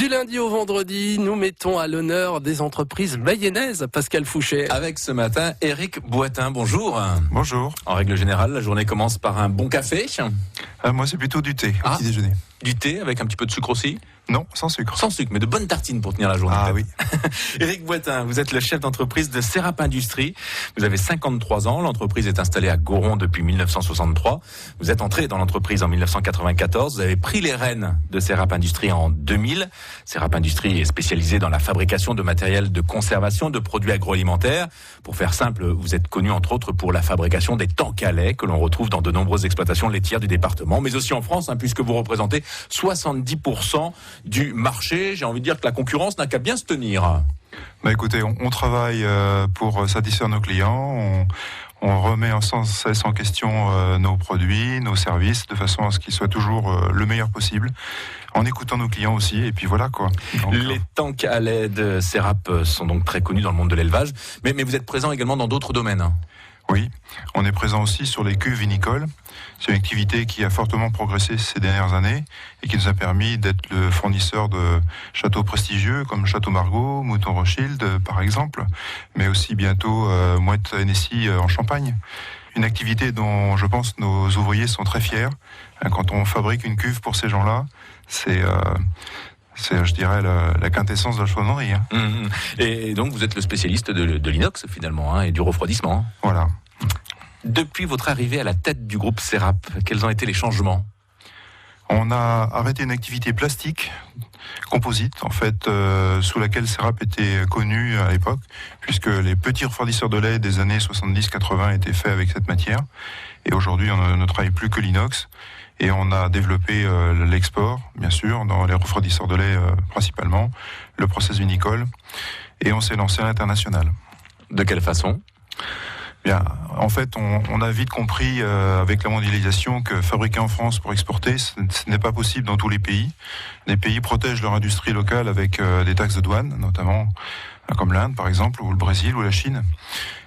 Du lundi au vendredi, nous mettons à l'honneur des entreprises mayennaises. Pascal Fouché. Avec ce matin, Éric Boitin, bonjour. Bonjour. En règle générale, la journée commence par un bon café. Moi, c'est plutôt du thé au petit déjeuner. Du thé avec un petit peu de sucre aussi? Non, sans sucre. Sans sucre, mais de bonnes tartines pour tenir la journée. Ah oui. Éric Boitin, vous êtes le chef d'entreprise de Serap Industrie. Vous avez 53 ans. L'entreprise est installée à Goron depuis 1963. Vous êtes entré dans l'entreprise en 1994. Vous avez pris les rênes de Serap Industrie en 2000. Serap Industrie est spécialisée dans la fabrication de matériel de conservation de produits agroalimentaires. Pour faire simple, vous êtes connu entre autres pour la fabrication des tanks à lait que l'on retrouve dans de nombreuses exploitations laitières du département, mais aussi en France, puisque vous représentez 70% du marché. J'ai envie de dire que la concurrence n'a qu'à bien se tenir. Écoutez, on travaille pour satisfaire nos clients. On remet sans cesse en question nos produits, nos services, de façon à ce qu'ils soient toujours le meilleur possible, en écoutant nos clients aussi. Et puis voilà quoi. Donc, les tanks à lait de Serap sont donc très connus dans le monde de l'élevage, mais vous êtes présent également dans d'autres domaines. Oui, on est présent aussi sur les cuves vinicoles. C'est une activité qui a fortement progressé ces dernières années et qui nous a permis d'être le fournisseur de châteaux prestigieux comme Château Margaux, Mouton Rothschild par exemple, mais aussi bientôt Moët Hennessy en Champagne. Une activité dont je pense nos ouvriers sont très fiers. Quand on fabrique une cuve pour ces gens-là, c'est je dirais, la quintessence de la chaudronnerie. Et donc, vous êtes le spécialiste de l'inox, finalement, et du refroidissement. Voilà. Depuis votre arrivée à la tête du groupe Serap, quels ont été les changements ? On a arrêté une activité plastique, composite, en fait, sous laquelle Serap était connu à l'époque, puisque les petits refroidisseurs de lait des années 70-80 étaient faits avec cette matière. Et aujourd'hui, on ne travaille plus que l'inox. Et on a développé l'export, bien sûr, dans les refroidisseurs de lait principalement, le process vinicole, et on s'est lancé à l'international. De quelle façon ? Bien, en fait, on a vite compris avec la mondialisation que fabriquer en France pour exporter, ce n'est pas possible dans tous les pays. Les pays protègent leur industrie locale avec des taxes de douane, notamment comme l'Inde, par exemple, ou le Brésil, ou la Chine.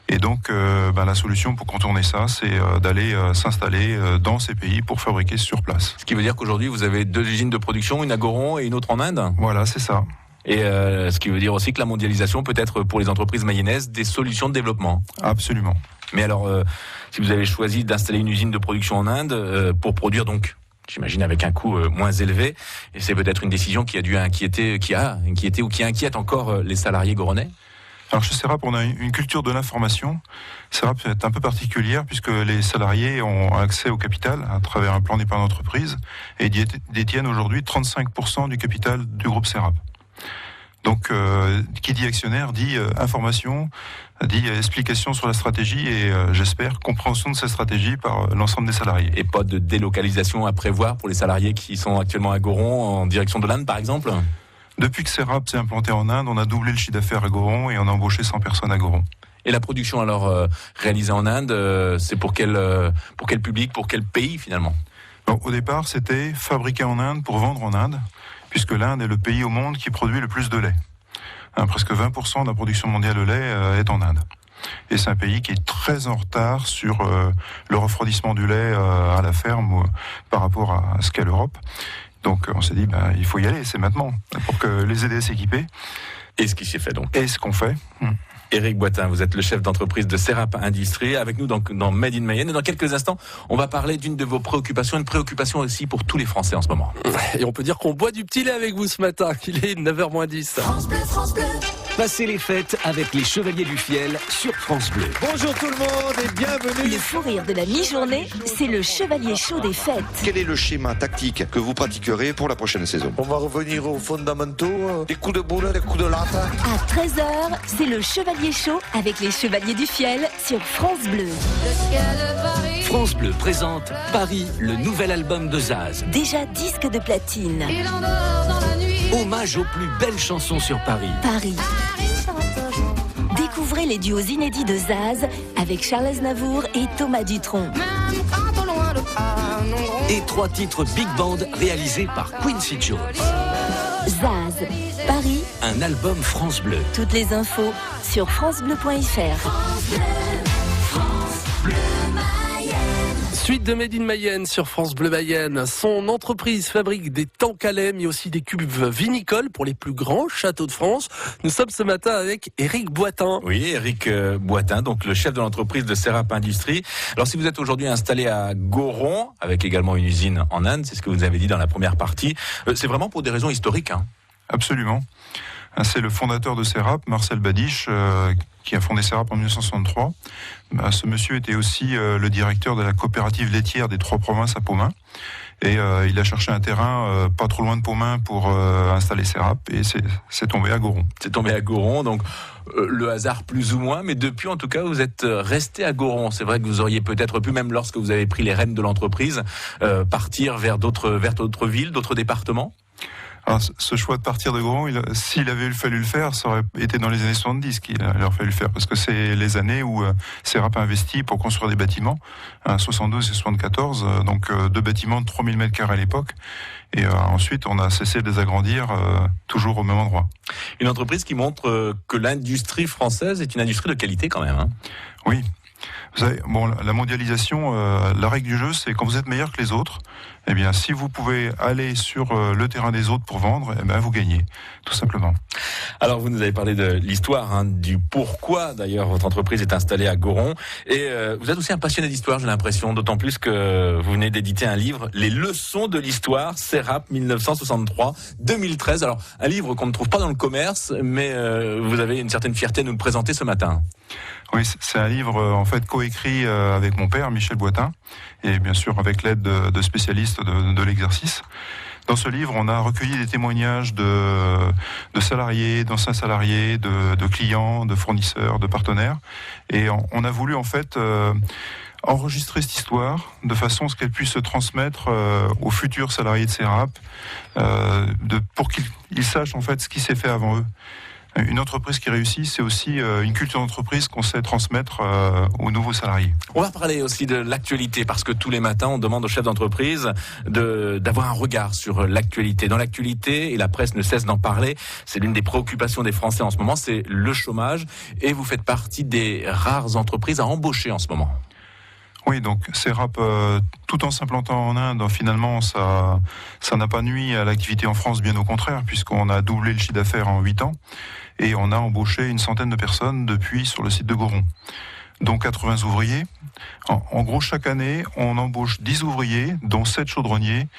Et donc, la solution pour contourner ça, c'est d'aller s'installer dans ces pays pour fabriquer sur place. Ce qui veut dire qu'aujourd'hui, vous avez 2 usines de production, une à Goron et une autre en Inde ? Voilà, c'est ça. Et ce qui veut dire aussi que la mondialisation peut être pour les entreprises mayennaises des solutions de développement. Absolument. Mais alors, si vous avez choisi d'installer une usine de production en Inde pour produire donc, j'imagine avec un coût moins élevé, et c'est peut-être une décision qui a dû inquiéter, qui inquiète encore les salariés goronais ? Alors chez Serap, on a une culture de l'information. Serap est un peu particulière puisque les salariés ont accès au capital à travers un plan d'épargne d'entreprise et détiennent aujourd'hui 35% du capital du groupe Serap. Donc, qui dit actionnaire dit information, dit explication sur la stratégie et j'espère compréhension de cette stratégie par l'ensemble des salariés. Et pas de délocalisation à prévoir pour les salariés qui sont actuellement à Goron en direction de l'Inde par exemple ? Depuis que Serap s'est implanté en Inde, on a doublé le chiffre d'affaires à Goron et on a embauché 100 personnes à Goron. Et la production alors réalisée en Inde, c'est pour quel public, pour quel pays finalement ? Au départ, c'était fabriqué en Inde pour vendre en Inde, puisque l'Inde est le pays au monde qui produit le plus de lait. Presque 20% de la production mondiale de lait est en Inde. Et c'est un pays qui est très en retard sur le refroidissement du lait à la ferme par rapport à ce qu'est l'Europe. Donc on s'est dit, il faut y aller, c'est maintenant, pour que les aider à s'équiper. Et ce qui s'est fait donc. Et ce qu'on fait. Éric Boitin, vous êtes le chef d'entreprise de Serap Industrie, avec nous dans Made in Mayenne. Et dans quelques instants, on va parler d'une de vos préoccupations, une préoccupation aussi pour tous les Français en ce moment. Et on peut dire qu'on boit du petit lait avec vous ce matin. Il est 9h-10. France Bleu, France Bleu. Passez les fêtes avec les Chevaliers du Fiel sur France Bleu. Bonjour tout le monde et bienvenue. Le fou rire de la mi-journée, c'est le chevalier chaud des fêtes. Quel est le schéma tactique que vous pratiquerez pour la prochaine saison? On va revenir aux fondamentaux, des coups de boule, des coups de latte. À 13h, c'est le chevalier chaud avec les Chevaliers du Fiel sur France Bleu. France Bleu présente Paris, le nouvel album de Zaz. Déjà disque de platine. Hommage aux plus belles chansons sur Paris. Paris. Découvrez les duos inédits de Zaz avec Charles Aznavour et Thomas Dutronc. Et 3 titres big band réalisés par Quincy Jones. Zaz, Paris, un album France Bleu. Toutes les infos sur francebleu.fr. Suite de Made in Mayenne sur France Bleu Mayenne. Son entreprise fabrique des tanks à lait, mais aussi des cuves vinicoles pour les plus grands châteaux de France. Nous sommes ce matin avec Éric Boitin. Oui, Éric Boitin, donc le chef de l'entreprise de Serap Industrie. Alors si vous êtes aujourd'hui installé à Goron, avec également une usine en Inde, c'est ce que vous avez dit dans la première partie, c'est vraiment pour des raisons historiques, hein. Absolument. C'est le fondateur de Serap, Marcel Badiche, qui a fondé Serap en 1963. Ce monsieur était aussi le directeur de la coopérative laitière des Trois Provinces à Pomain. Et il a cherché un terrain pas trop loin de Pomain pour installer Serap. Et c'est tombé à Goron. C'est tombé à Goron, donc le hasard plus ou moins. Mais depuis, en tout cas, vous êtes resté à Goron. C'est vrai que vous auriez peut-être pu, même lorsque vous avez pris les rênes de l'entreprise, partir vers d'autres villes, d'autres départements. Alors, ce choix de partir de Goron, s'il avait fallu le faire, ça aurait été dans les années 70 qu'il aurait fallu le faire, parce que c'est les années où Serap a investi pour construire des bâtiments, 72 et 74, donc 2 bâtiments de 3000 m² à l'époque, et ensuite on a cessé de les agrandir, toujours au même endroit. Une entreprise qui montre que l'industrie française est une industrie de qualité quand même, hein. Oui. Vous savez, la mondialisation, la règle du jeu, c'est quand vous êtes meilleur que les autres, eh bien, si vous pouvez aller sur le terrain des autres pour vendre, eh bien, vous gagnez, tout simplement. Alors, vous nous avez parlé de l'histoire, hein, du pourquoi, d'ailleurs, votre entreprise est installée à Goron. Et vous êtes aussi un passionné d'histoire, j'ai l'impression, d'autant plus que vous venez d'éditer un livre, Les leçons de l'histoire, Serap 1963-2013. Alors, un livre qu'on ne trouve pas dans le commerce, mais vous avez une certaine fierté de nous le présenter ce matin. Oui, c'est un livre en fait coécrit avec mon père, Michel Boitin, et bien sûr avec l'aide de spécialistes de l'exercice. Dans ce livre, on a recueilli des témoignages de salariés, d'anciens salariés, de clients, de fournisseurs, de partenaires, et on a voulu en fait enregistrer cette histoire de façon à ce qu'elle puisse se transmettre aux futurs salariés de Serap, pour qu'ils sachent en fait ce qui s'est fait avant eux. Une entreprise qui réussit, c'est aussi une culture d'entreprise qu'on sait transmettre aux nouveaux salariés. On va parler aussi de l'actualité, parce que tous les matins, on demande aux chefs d'entreprise d'avoir un regard sur l'actualité. Dans l'actualité, et la presse ne cesse d'en parler, c'est l'une des préoccupations des Français en ce moment, c'est le chômage. Et vous faites partie des rares entreprises à embaucher en ce moment. Oui, donc Serap, tout en s'implantant en Inde, finalement, ça n'a pas nui à l'activité en France, bien au contraire, puisqu'on a doublé le chiffre d'affaires en 8 ans, et on a embauché une centaine de personnes depuis sur le site de Goron, dont 80 ouvriers. En gros, chaque année, on embauche 10 ouvriers, dont 7 chaudronniers,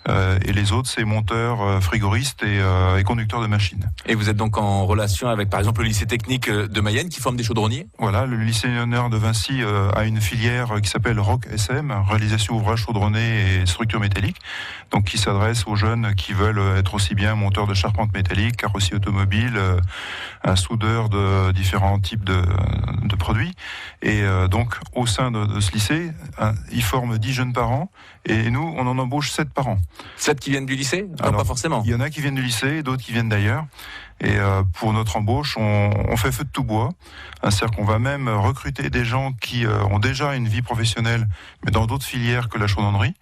et les autres, c'est monteurs, frigoristes et conducteurs de machines. Et vous êtes donc en relation avec, par exemple, le lycée technique de Mayenne, qui forme des chaudronniers ? Voilà, le lycée Léonard de Vinci a une filière qui s'appelle ROC SM, réalisation ouvrages chaudronnés et structures métalliques, donc qui s'adresse aux jeunes qui veulent être aussi bien monteurs de charpente métallique, carrosserie automobile, un soudeur de différents types de produits. Et donc, au sein de ce lycée, ils forment 10 jeunes par an, et nous, on en embauche 7 par an. 7 qui viennent du lycée ? Non, alors, pas forcément. Il y en a qui viennent du lycée, d'autres qui viennent d'ailleurs. Et pour notre embauche, on fait feu de tout bois. C'est-à-dire qu'on va même recruter des gens qui ont déjà une vie professionnelle, mais dans d'autres filières que la chaudronnerie,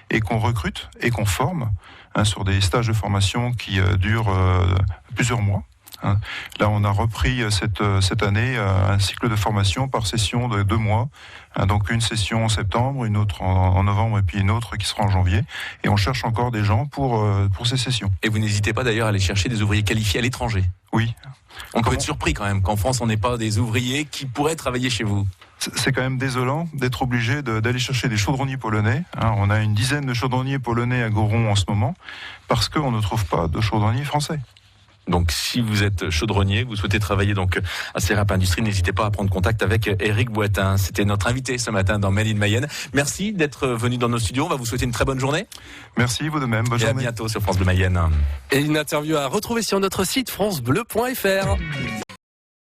et qu'on recrute et qu'on forme sur des stages de formation qui durent plusieurs mois. Là, on a repris cette année un cycle de formation par session de 2 mois. Donc une session en septembre, une autre en novembre et puis une autre qui sera en janvier. Et on cherche encore des gens pour ces sessions. Et vous n'hésitez pas d'ailleurs à aller chercher des ouvriers qualifiés à l'étranger ? Oui. On peut être surpris quand même qu'en France, on n'ait pas des ouvriers qui pourraient travailler chez vous. C'est quand même désolant d'être obligé d'aller chercher des chaudronniers polonais. On a une dizaine de chaudronniers polonais à Goron en ce moment, parce qu'on ne trouve pas de chaudronniers français. Donc, si vous êtes chaudronnier, vous souhaitez travailler donc à Serap Industrie, n'hésitez pas à prendre contact avec Éric Boitin. C'était notre invité ce matin dans Made in Mayenne. Merci d'être venu dans nos studios. On va vous souhaiter une très bonne journée. Merci, vous de même. Bonne journée. Et à bientôt sur France Bleu Mayenne. Et une interview à retrouver sur notre site francebleu.fr.